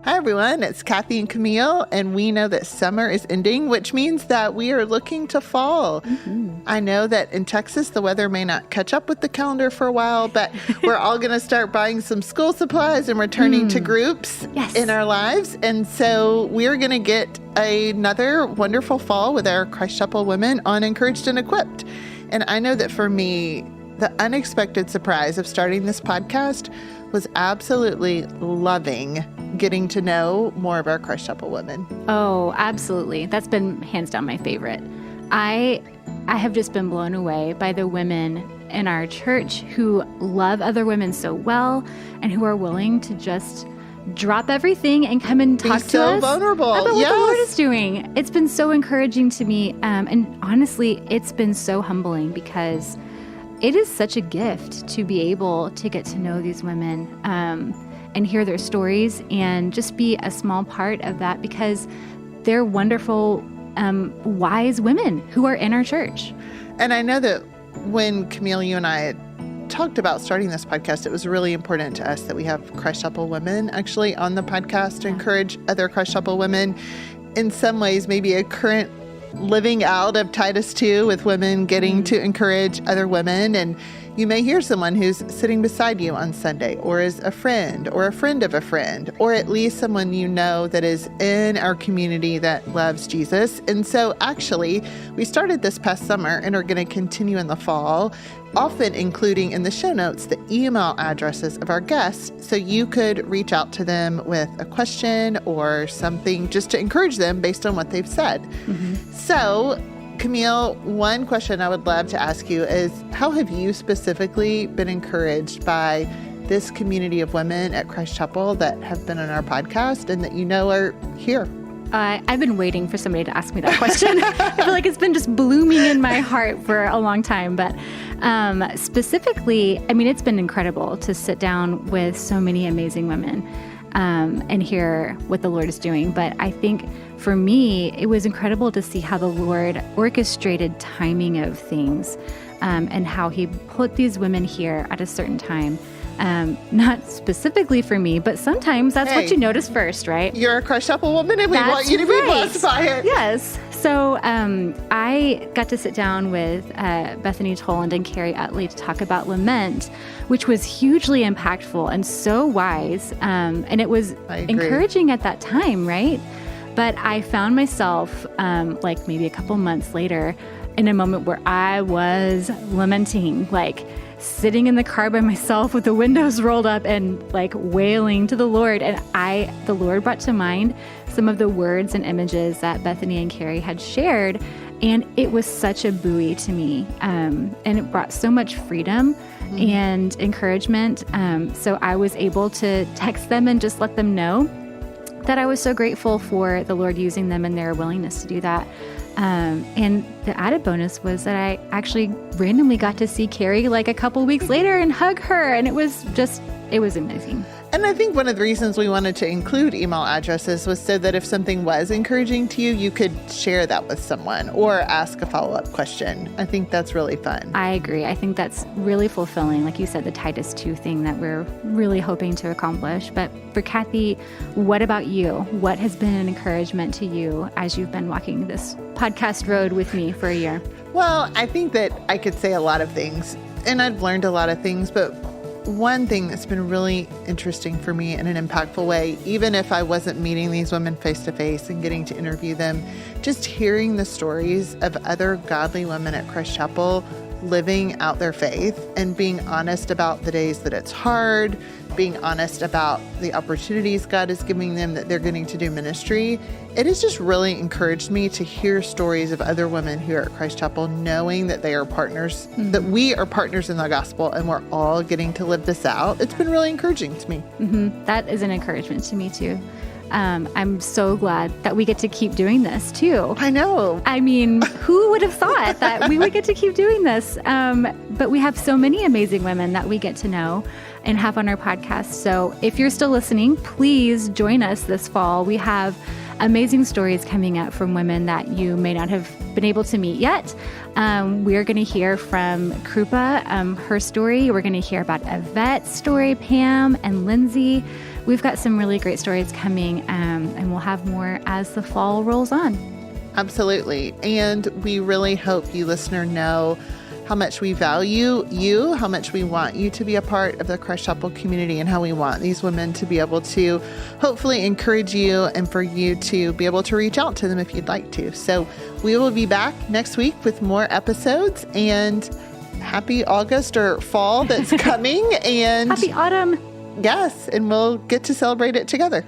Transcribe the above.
Hi, everyone. It's Kathy and Camille, and we know that summer is ending, which means that we are looking to fall. I know that in Texas, the weather may not catch up with the calendar for a while, but we're all going to start buying some school supplies and returning to groups in our lives. And so we're going to get another wonderful fall with our Christ Chapel women on Encouraged and Equipped. And I know that for me, the unexpected surprise of starting this podcast was absolutely loving getting to know more of our Christ Chapel women. Oh, absolutely. That's been hands down my favorite. I have just been blown away by the women in our church who love other women so well and who are willing to just drop everything and come and talk to us vulnerable. about what the Lord is doing. It's been so encouraging to me. And honestly, it's been so humbling because it is such a gift to be able to get to know these women and hear their stories and just be a small part of that because they're wonderful, wise women who are in our church. And I know that when Camille, you and I had talked about starting this podcast, it was really important to us that we have Christ Chapel women actually on the podcast to encourage other Christ Chapel women. In some ways, maybe a current living out of Titus 2 with women getting to encourage other women. And you may hear someone who's sitting beside you on Sunday or is a friend or a friend of a friend, or at least someone you know that is in our community that loves Jesus. And so actually, we started this past summer and are going to continue in the fall, often including in the show notes the email addresses of our guests so you could reach out to them with a question or something just to encourage them based on what they've said. So, Camille, one question I would love to ask you is, how have you specifically been encouraged by this community of women at Christ Chapel that have been on our podcast and that you know are here? I've been waiting for somebody to ask me that question. I feel like it's been just blooming in my heart for a long time. But specifically, I mean, it's been incredible to sit down with so many amazing women and hear what the Lord is doing. But I think for me, it was incredible to see how the Lord orchestrated timing of things and how he put these women here at a certain time. Not specifically for me, but sometimes that's what you notice first, right? You're a Christ Chapel woman and we want you to be blessed by it. Yes. So I got to sit down with Bethany Toland and Carrie Utley to talk about lament, which was hugely impactful and so wise. And it was encouraging at that time, right? But I found myself like maybe a couple months later in a moment where I was lamenting, like sitting in the car by myself with the windows rolled up and like wailing to the Lord. And the Lord brought to mind some of the words and images that Bethany and Carrie had shared. And it was such a buoy to me. And it brought so much freedom and encouragement. So I was able to text them and just let them know that I was so grateful for the Lord using them and their willingness to do that. And the added bonus was that I actually randomly got to see Carrie like a couple weeks later and hug her. And it was amazing. And I think one of the reasons we wanted to include email addresses was so that if something was encouraging to you, you could share that with someone or ask a follow-up question. I think that's really fun. I agree. I think that's really fulfilling. Like you said, the Titus 2 thing that we're really hoping to accomplish. But for Kathy, what about you? What has been an encouragement to you as you've been walking this podcast road with me for a year? Well, I think that I could say a lot of things, and I've learned a lot of things, but one thing that's been really interesting for me in an impactful way, even if I wasn't meeting these women face to face and getting to interview them, just hearing the stories of other godly women at Christ Chapel living out their faith and being honest about the days that it's hard, being honest about the opportunities God is giving them that they're getting to do ministry. It has just really encouraged me to hear stories of other women here at Christ Chapel, knowing that they are partners, that we are partners in the gospel and we're all getting to live this out. It's been really encouraging to me. That is an encouragement to me too. I'm so glad that we get to keep doing this too. I know. I mean, who would have thought that we would get to keep doing this? But we have so many amazing women that we get to know and have on our podcast. So if you're still listening, please join us this fall. We have amazing stories coming up from women that you may not have been able to meet yet. We're going to hear from Krupa, her story. We're going to hear about Yvette's story, Pam and Lindsay. we've got some really great stories coming, and we'll have more as the fall rolls on. Absolutely. And we really hope you, listener, know how much we value you, how much we want you to be a part of the Christ Chapel community, and how we want these women to be able to hopefully encourage you and for you to be able to reach out to them if you'd like to. So we will be back next week with more episodes, and happy August or fall that's coming. And happy autumn. Yes, and we'll get to celebrate it together.